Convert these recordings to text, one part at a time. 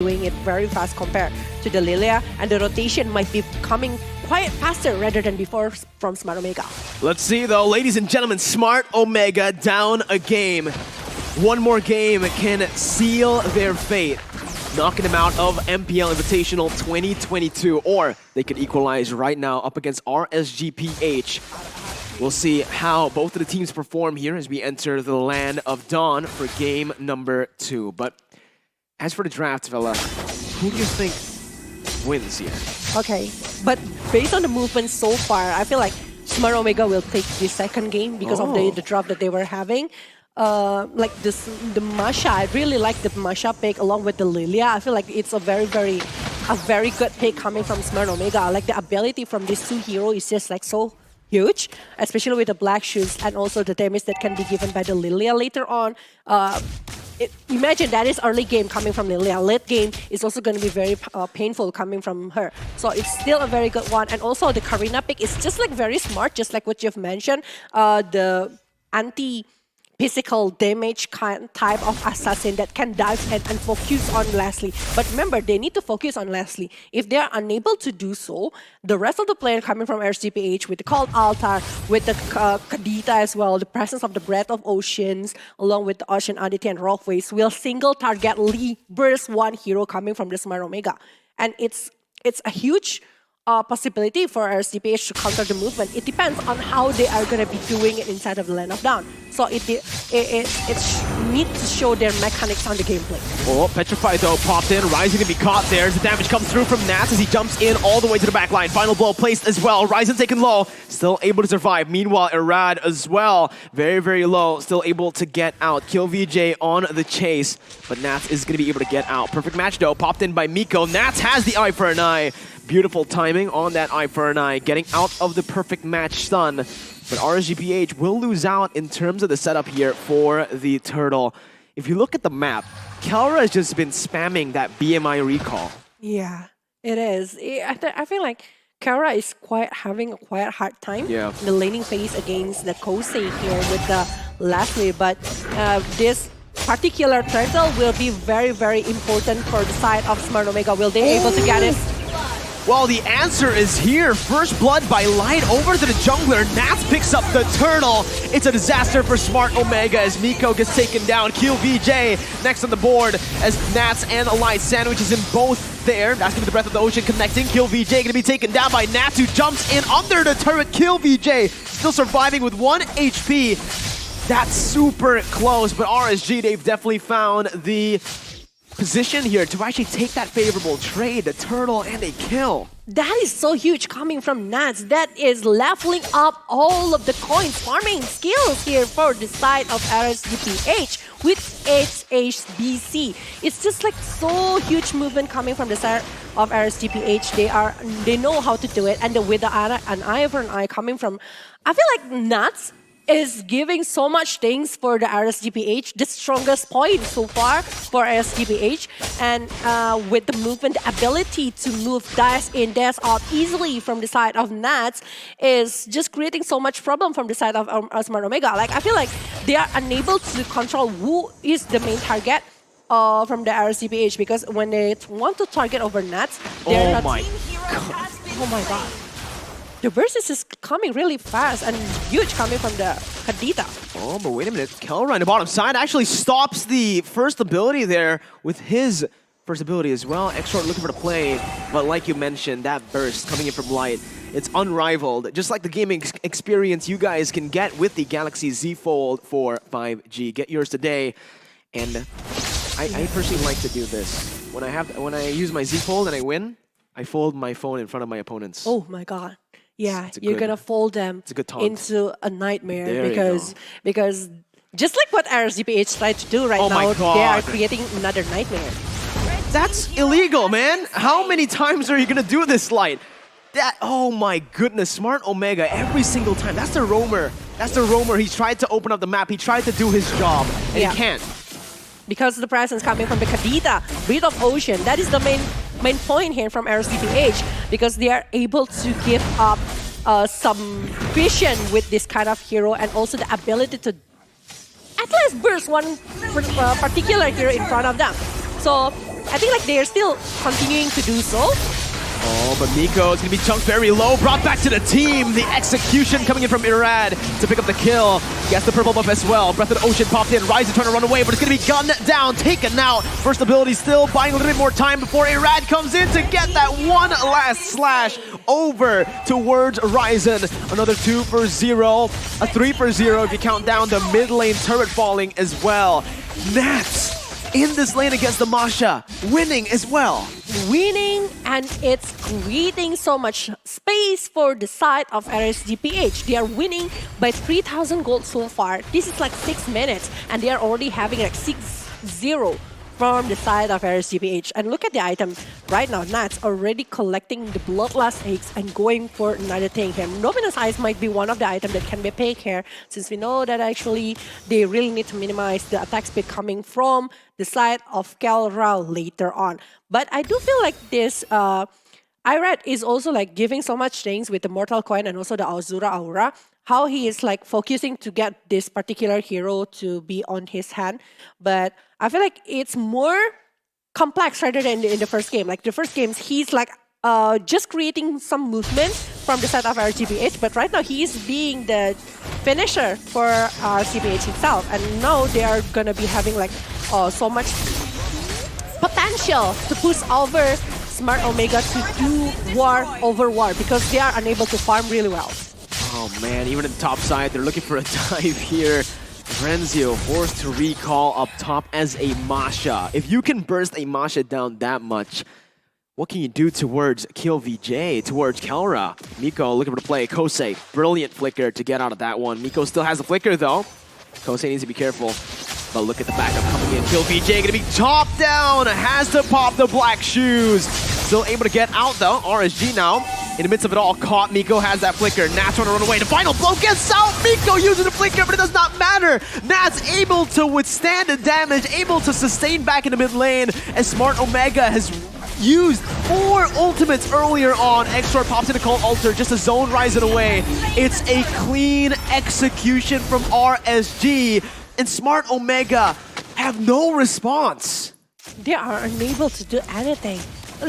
doing it very fast compared to the Lilia, and the rotation might be coming quite faster rather than before from Smart Omega. Let's see though, ladies and gentlemen, Smart Omega down a game. One more game can seal their fate, knocking them out of MPL Invitational 2022, or they could equalize right now up against RSG PH. We'll see how both of the teams perform here as we enter the land of Dawn for game number 2. But as for the draft, fella, who do you think wins here? Okay, but based on the movement so far, I feel like Smart Omega will take the second game because of the draft that they were having. Like the Masha, I really like the Masha pick along with the Lilia. I feel like it's a very good pick coming from Smart Omega. Like the ability from these two heroes is just like so huge, especially with the black shoes and also the damage that can be given by the Lilia later on. Imagine that is early game coming from Lilia. Late game is also going to be very painful coming from her. So it's still a very good one. And also the Karina pick is just like very smart, just like what you've mentioned. The anti-physical damage type of assassin that can dive and focus on Leslie. But remember, they need to focus on Leslie. If they are unable to do so, the rest of the player coming from RSG PH with the Cold Altar, with the Kadita as well, the presence of the Breath of Oceans, along with the Ocean Aditya and Rockways, will single target burst one hero coming from the Smart Omega. And it's a huge possibility for RSG PH to counter the movement. It depends on how they are going to be doing it inside of the Land of Dawn. So it needs to show their mechanics on the gameplay. Oh, Petrified though popped in. Ryzen gonna be caught there as the damage comes through from Nats as he jumps in all the way to the back line. Final blow placed as well. Ryzen taken low, still able to survive. Meanwhile, Irad as well, very low, still able to get out. Kill VJ on the chase, but Nats is gonna be able to get out. Perfect match though, popped in by Miko. Nats has the eye for an eye. Beautiful timing on that eye for an eye, getting out of the perfect match stun. But RSGPH will lose out in terms of the setup here for the Turtle. If you look at the map, Kelra has just been spamming that BMI recall. Yeah, it is. I feel like Kara is having a quite hard time in the laning phase against the Kosei here with the Leslie. But this particular Turtle will be very important for the side of Smart Omega. Will they able to get it? Well, the answer is here. First blood by Light over to the jungler. Nats picks up the Turtle. It's a disaster for Smart Omega as Miko gets taken down. Kill VJ next on the board as Nats and Light sandwiches in both there. That's going to be the Breath of the Ocean connecting. Kill VJ going to be taken down by Nats, who jumps in under the turret. Kill VJ still surviving with 1 HP. That's super close, but RSG, they've definitely found the position here to actually take that favorable trade, the Turtle, and a kill. That is so huge coming from Nats. That is leveling up all of the coins farming skills here for the side of RSGPH with HHBC. It's just like so huge movement coming from the side of RSGPH. They know how to do it, and with an eye for an eye coming from, I feel like Nats is giving so much things for the RSGPH, the strongest point so far for RSGPH, and with the movement, the ability to move dash in, dash out easily from the side of Nats is just creating so much problem from the side of Smart Omega. Like, I feel like they are unable to control who is the main target from the RSGPH, because when they want to target over Nats, they're not... Oh my god. The burst is just coming really fast and huge coming from the Kadita. Oh, but wait a minute. Kelra on the bottom side actually stops the first ability there with his first ability as well. Exort looking for the play, but like you mentioned, that burst coming in from Light, it's unrivaled. Just like the gaming experience you guys can get with the Galaxy Z Fold for 5G. Get yours today. And I personally like to do this. When I use my Z Fold and I win, I fold my phone in front of my opponents. Oh my god. Yeah, you're gonna fold them into a nightmare because just like what RSGPH tried to do right now, they are creating another nightmare. That's illegal, man. How many times are you gonna do this, Light? Oh my goodness, Smart Omega every single time. That's the roamer. That's the roamer. He tried to open up the map. He tried to do his job, and he can't. Because of the presence coming from the Kadita, Breath of Ocean, that is the main point here from RSGPH, because they are able to give up some vision with this kind of hero, and also the ability to at least burst one particular hero in front of them. So I think like they are still continuing to do so. Oh, but Miko is going to be chunked very low, brought back to the team. The execution coming in from Irad to pick up the kill. He gets the purple buff as well. Breath of the Ocean popped in, Ryzen trying to run away, but it's going to be gunned down, taken out. First ability still buying a little bit more time before Irad comes in to get that one last slash over towards Ryzen. Another 2 for 0, a 3 for 0 if you count down the mid lane turret falling as well. Nats in this lane against the Masha, winning as well. Winning, and it's creating so much space for the side of RSG PH. They are winning by 3,000 gold so far. This is like 6 minutes, and they are already having like 6-0 from the side of RSG PH. And look at the item right now. Nats already collecting the Bloodlust eggs and going for another thing here. Nominous Eyes might be one of the items that can be picked here, since we know that actually they really need to minimize the attack speed coming from the side of Kelra later on. But I do feel like this Irad is also like giving so much things with the Mortal Coin and also the Azura Aura. How he is like focusing to get this particular hero to be on his hand. But I feel like it's more complex rather than in the first game. Like the first games, he's like just creating some movement from the side of RGPH, but right now he is being the finisher for RGPH himself. And now they are gonna be having like so much potential to push over Smart Omega to do war over war because they are unable to farm really well. Oh man, even at the top side, they're looking for a dive here. Renzio forced to recall up top as a Masha. If you can burst a Masha down that much, what can you do towards Kill VJ, towards Kelra? Miko looking for the play. Kosei, brilliant flicker to get out of that one. Miko still has the flicker though. Kosei needs to be careful. But look at the backup coming in. Kill VJ gonna be chopped down. Has to pop the black shoes. Still able to get out though. RSG now. In the midst of it all, caught. Miko has that flicker. Nats trying to run away. The final blow gets out. Miko using the flicker, but it does not matter. Nats able to withstand the damage, able to sustain back in the mid lane, as Smart Omega has used 4 ultimates earlier on. X-Short pops in a Cold Altar just to zone Ryzen away. It's a clean execution from RSG, and Smart Omega have no response. They are unable to do anything.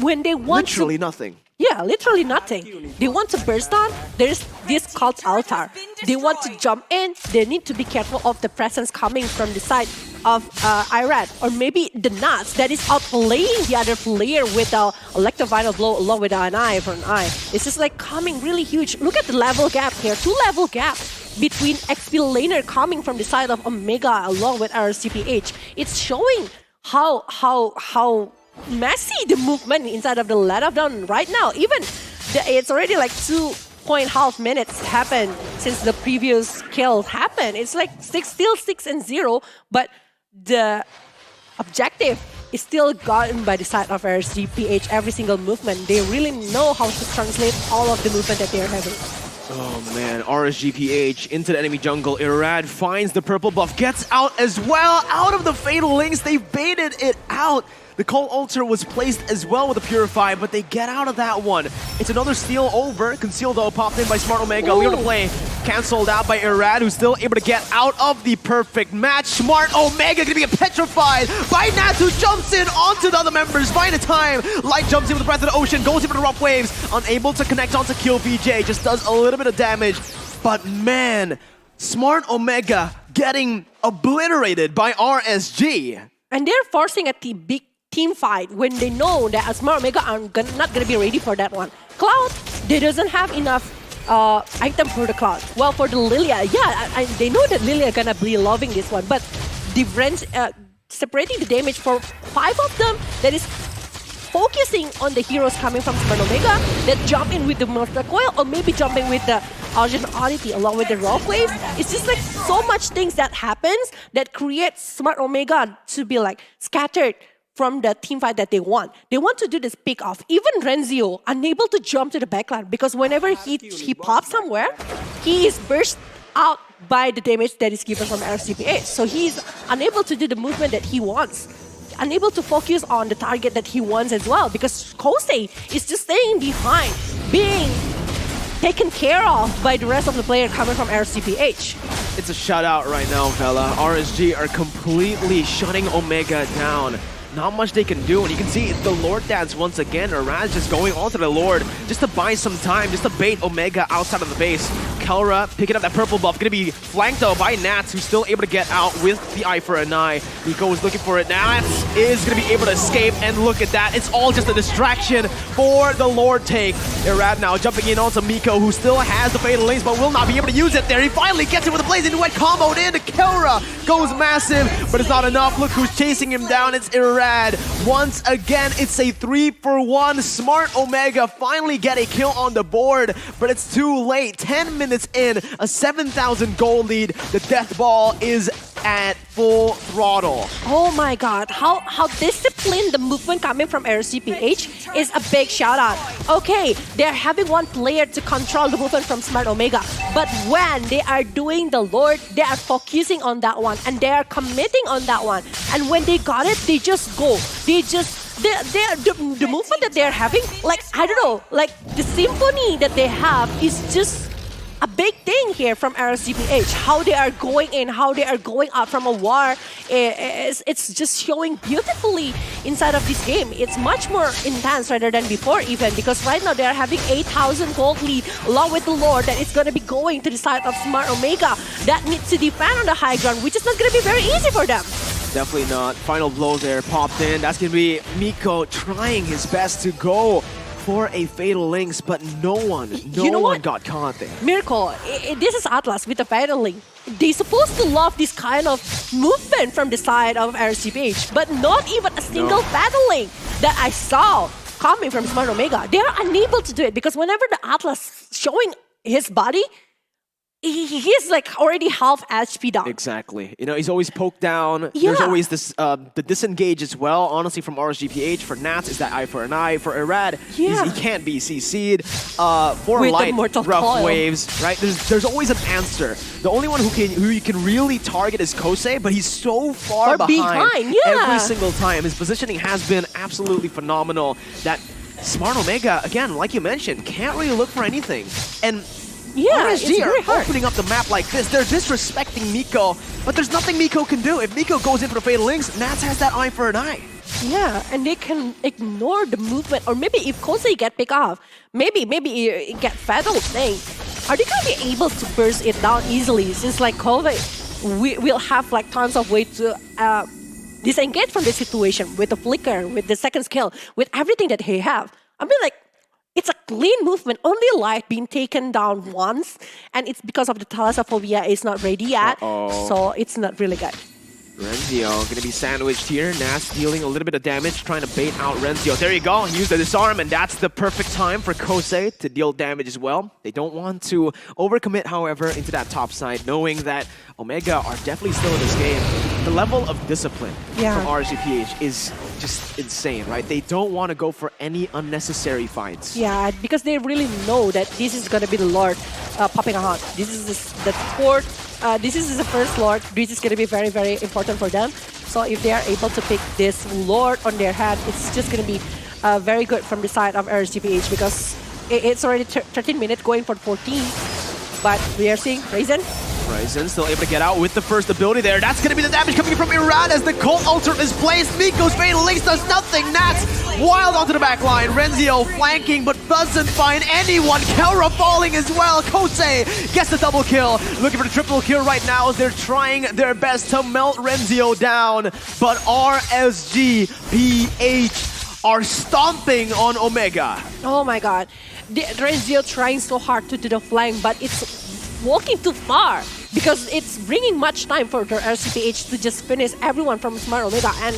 When they want literally nothing. Yeah, literally nothing. They want to burst on, there's this called altar. They want to jump in, they need to be careful of the presence coming from the side of Irad, or maybe the Nuts that is outplaying the other player with a Electro-Vital Blow along with an eye for an eye. It's just like coming really huge. Look at the level gap here, 2 level gap between XP laner coming from the side of Omega along with RCPH. It's showing how messy the movement inside of the ladder down right now. Even it's already like 2.5 minutes happened since the previous kill happened. It's like still 6-0, but the objective is still gotten by the side of RSG PH. Every single movement, they really know how to translate all of the movement that they're having. Oh man, RSG PH into the enemy jungle. Irad finds the purple buff, gets out as well. Out of the Fatal Links, they baited it out. The Cold Altar was placed as well with the Purify, but they get out of that one. It's another steal over. Conceal though, popped in by Smart Omega. Leader to play, cancelled out by Irad, who's still able to get out of the perfect match. Smart Omega gonna be petrified by Nats, who jumps in onto the other members. Find a time. Light jumps in with the Breath of the Ocean, goes in for the rough waves. Unable to connect onto Kill VJ, just does a little bit of damage. But man, Smart Omega getting obliterated by RSG. And they're forcing a big team fight when they know that Smart Omega are not going to be ready for that one. Cloud, they doesn't have enough item for the Cloud. Well, for the Lilia, yeah, they know that Lilia going to be loving this one, but separating the damage for 5 of them, that is focusing on the heroes coming from Smart Omega that jump in with the Mortal Coil, or maybe jumping with the Argent Oddity along with the Rock Waves. It's just like so much things that happens that creates Smart Omega to be like scattered from the team fight that they want. They want to do this pick off. Even Renzio, unable to jump to the backline because whenever he pops somewhere, he is burst out by the damage that is given from RCPH. So he's unable to do the movement that he wants. Unable to focus on the target that he wants as well because Kosei is just staying behind, being taken care of by the rest of the player coming from RCPH. It's a shutout right now, fella. RSG are completely shutting Omega down. not much they can do. And you can see the Lord dance once again. Iraz just going onto the Lord just to buy some time, just to bait Omega outside of the base. Kelra picking up that purple buff, gonna be flanked though by Nats, who's still able to get out with the eye for an eye. Nico is looking for it. Nats is gonna be able to escape, and look at that. It's all just a distraction for the Lord take. Irad now jumping in onto Miko, who still has the Fatal Links, but will not be able to use it there. He finally gets it with a Blazing Duet comboed in. Kelra goes massive, but it's not enough. Look who's chasing him down. It's Irad. Once again, it's a 3-for-1. Smart Omega finally get a kill on the board, but it's too late. 10 minutes in, a 7,000 gold lead. The death ball is at full throttle. Oh my god, how disciplined the movement coming from RSG PH is a big shout out. Okay, they're having one player to control the movement from Smart Omega, but when they are doing the Lord, they are focusing on that one and they are committing on that one. And when they got it, they just go. The movement that they're having, like, I don't know, like the symphony that they have is just a big thing here from RSGPH. How they are going in, how they are going out from a war, it's just showing beautifully inside of this game. It's much more intense rather than before even, because right now they are having 8,000 gold lead along with the Lord that is going to be going to the side of Smart Omega that needs to defend on the high ground, which is not going to be very easy for them. Definitely not. Final blow there popped in. That's going to be Miko trying his best to go for a Fatal Links, but no one got caught there. Miracle, this is Atlas with the Fatal Link. They're supposed to love this kind of movement from the side of RSGPH, but not even a single Fatal Link that I saw coming from Smart Omega. They are unable to do it because whenever the Atlas showing his body, he's like already half HP down. Exactly. You know, he's always poked down. Yeah. There's always this the disengage as well. Honestly, from RSGPH, for Nats, is that eye for an eye. For Irad, he can't be CC'd. For with Light, Immortal rough Coil. waves, right? There's always an answer. The only one who you can really target is Kosei, but he's so far behind every single time. His positioning has been absolutely phenomenal. That Smart Omega, again, like you mentioned, can't really look for anything. And RSG are opening up the map like this. They're disrespecting Miko, but there's nothing Miko can do. If Miko goes in for the Fatal Links, Nats has that eye for an eye. Yeah, and they can ignore the movement, or maybe if Kosei get picked off, maybe get Fatal thing, are they gonna be able to burst it down easily? Since like Kosei will have like tons of way to disengage from the situation with the flicker, with the second skill, with everything that he have. I mean, like, it's a clean movement, only Light being taken down once, and it's because of the Thalassophobia is not ready yet, so it's not really good. Renzio gonna be sandwiched here. Nas dealing a little bit of damage, trying to bait out Renzio. There you go, use the disarm, and that's the perfect time for Kosei to deal damage as well. They don't want to overcommit, however, into that top side, knowing that Omega are definitely still in this game. The level of discipline from RSGPH is just insane, right? They don't want to go for any unnecessary fights. Yeah, because they really know that this is gonna be the Lord popping out. This is the fourth. This is the first Lord. This is going to be very, very important for them. So if they are able to pick this Lord on their head, it's just going to be very good from the side of RSGPH because it's already 13 minutes going for 14. But we are seeing Raizen. Raizen still able to get out with the first ability there. That's going to be the damage coming from Irad as the Cult Ultra is placed. Miko's Fatal Links does nothing. Nats wild onto the back line. Renzio flanking but doesn't find anyone. Kelra falling as well. Kosei gets the double kill. Looking for the triple kill right now as they're trying their best to melt Renzio down. But RSG PH are stomping on Omega. Oh my god. Renzio trying so hard to do the flank, but it's walking too far because it's bringing much time for the RSGPH to just finish everyone from Smart Omega, and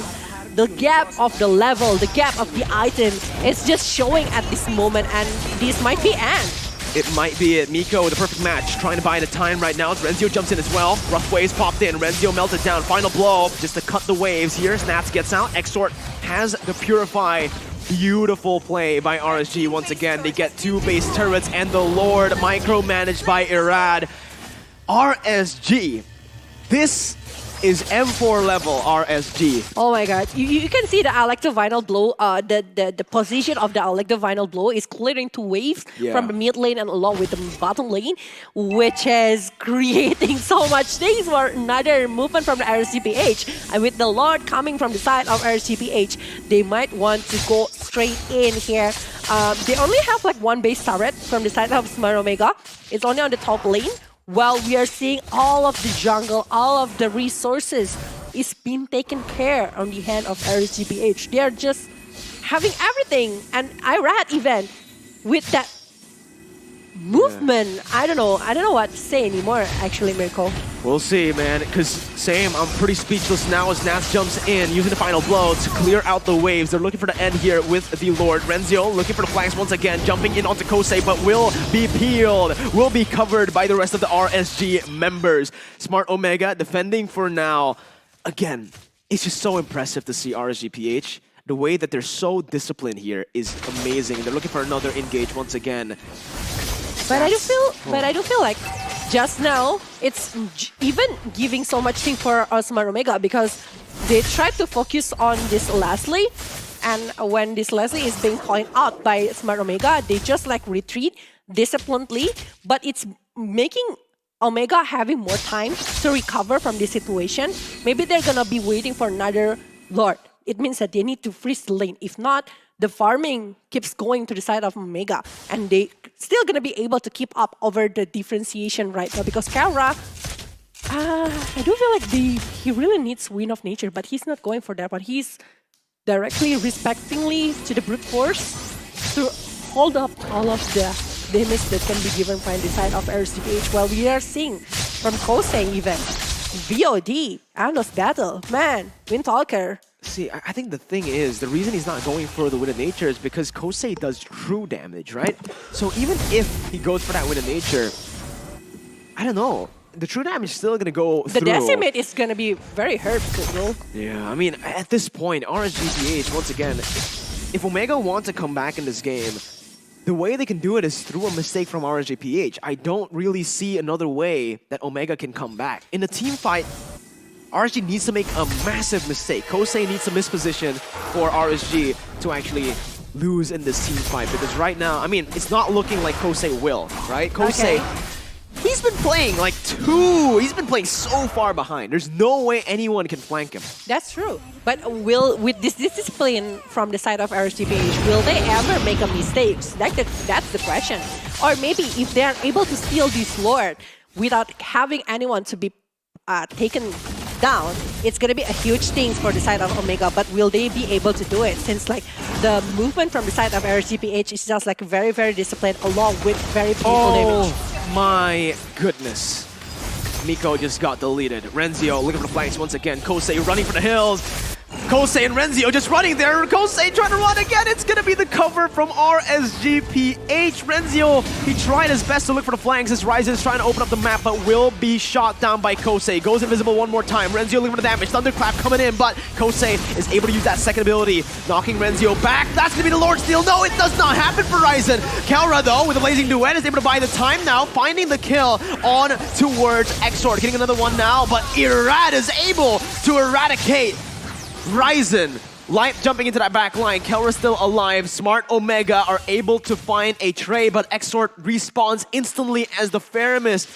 the gap of the level, the gap of the item is just showing at this moment, and this might be end. It might be it. Miko, the perfect match, trying to buy the time right now. Renzio jumps in as well. Rough waves popped in. Renzio melted down. Final blow just to cut the waves here. Nats gets out. Exort has the Purify. Beautiful play by RSG once again. They get 2 base turrets and the Lord micromanaged by Irad. RSG, this is M4 level RSG. Oh my god. You can see the electro vinyl blow, the position of the electro vinyl blow is clearing two waves from the mid lane and along with the bottom lane, which is creating so much things for another movement from the RSG PH. And with the Lord coming from the side of RSG PH, they might want to go straight in here. They only have like one base turret from the side of Smart Omega. It's only on the top lane. While we are seeing all of the jungle, all of the resources is being taken care on the hand of RSG PH. They are just having everything. And Irad even with that movement, I don't know what to say anymore, actually, Mirko. We'll see, man, because same, I'm pretty speechless now as Nats jumps in, using the final blow to clear out the waves. They're looking for the end here with the Lord. Renzio looking for the flanks once again, jumping in onto Kosei, but will be peeled, will be covered by the rest of the RSG members. Smart Omega defending for now. Again, it's just so impressive to see RSG PH. The way that they're so disciplined here is amazing. They're looking for another engage once again. But I do feel like just now it's even giving so much thing for Smart Omega because they tried to focus on this Leslie, and when this Leslie is being pointed out by Smart Omega, they just like retreat disciplinedly, but it's making Omega having more time to recover from this situation. Maybe they're gonna be waiting for another Lord. It means that they need to freeze the lane. If not, the farming keeps going to the side of Omega, and they still gonna be able to keep up over the differentiation right now because Kara, I do feel like he really needs Wind of Nature, but he's not going for that. But he's directly, respectingly to the brute force to hold up all of the damage that can be given by the side of RSGPH. While we are seeing from Kosei even VOD, Anos Battle, man, Windtalker. See, I think the thing is, the reason he's not going for the Wind of Nature is because Kosei does true damage, right? So even if he goes for that Wind of Nature, I don't know. The true damage is still going to go through. The Decimate is going to be very hurtful. Yeah, I mean, at this point, RSGPH, once again, if Omega wants to come back in this game, the way they can do it is through a mistake from RSGPH. I don't really see another way that Omega can come back. In a team fight, RSG needs to make a massive mistake. Kosei needs to misposition for RSG to actually lose in this team fight. Because right now, I mean, it's not looking like Kosei will, right? Kosei, he's been playing like he's been playing so far behind. There's no way anyone can flank him. That's true. But with this discipline from the side of RSGPH, will they ever make a mistake? That's the question. Or maybe if they are able to steal this Lord without having anyone to be taken down, it's gonna be a huge thing for the side of Omega, but will they be able to do it? Since like the movement from the side of RSGPH is just like very, very disciplined along with very painful damage. My goodness. Miko just got deleted. Renzio looking for the flanks once again. Kosei running for the hills. Kosei and Renzio just running there. Kosei trying to run again. It's going to be the cover from RSG PH. Renzio, he tried his best to look for the flanks as Ryzen is trying to open up the map, but will be shot down by Kosei. Goes invisible one more time. Renzio looking for the damage. Thunderclap coming in, but Kosei is able to use that second ability, knocking Renzio back. That's going to be the Lord Steal. No, it does not happen for Ryzen. Kelra, though, with a Blazing Duet, is able to buy the time now, finding the kill on towards Exort. Getting another one now, but Irad is able to eradicate Ryzen. Light jumping into that back line. Kelra still alive. Smart Omega are able to find a trade, but Exort respawns instantly as the Faramis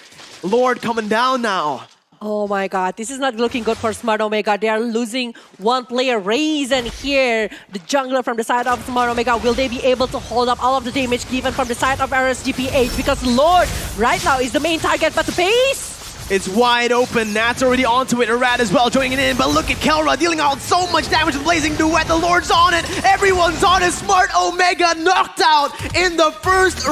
Lord coming down now. Oh my god, this is not looking good for Smart Omega. They are losing one player, Ryzen here. The jungler from the side of Smart Omega. Will they be able to hold up all of the damage given from the side of RSGPH? Because Lord right now is the main target, but the base... It's wide open. Nat's already onto it. Irad as well joining it in. But look at Kelra dealing out so much damage with Blazing Duet. The Lord's on it. Everyone's on it. Smart Omega knocked out in the first